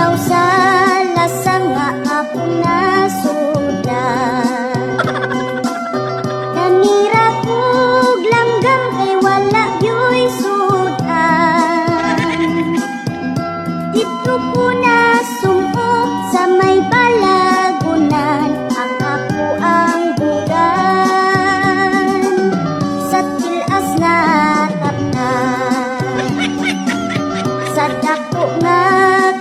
Ikaw sa lasang nga ako nasudan. Nanira kog langgam kay wala yo'y sudan. Dito ko na sumok sa may balagunan, ang ako ang bugan sa tilas na tapnan. Sa dako nga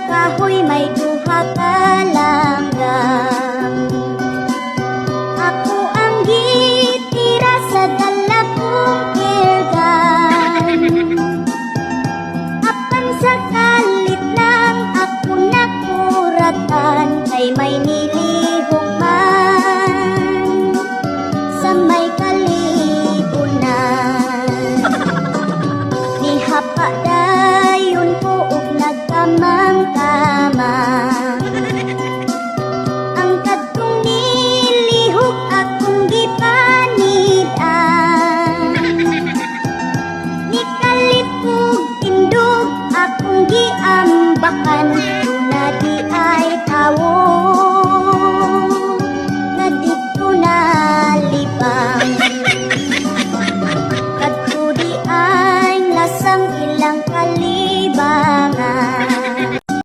kahoy may duha ka langgam. Ako ang gitira sa dala kong airgun. Apan sa kalit lang ako nakuratan, kay may nilihok man sa may kalibunan. Nihapa dayon ko ug nagkamang-kamang.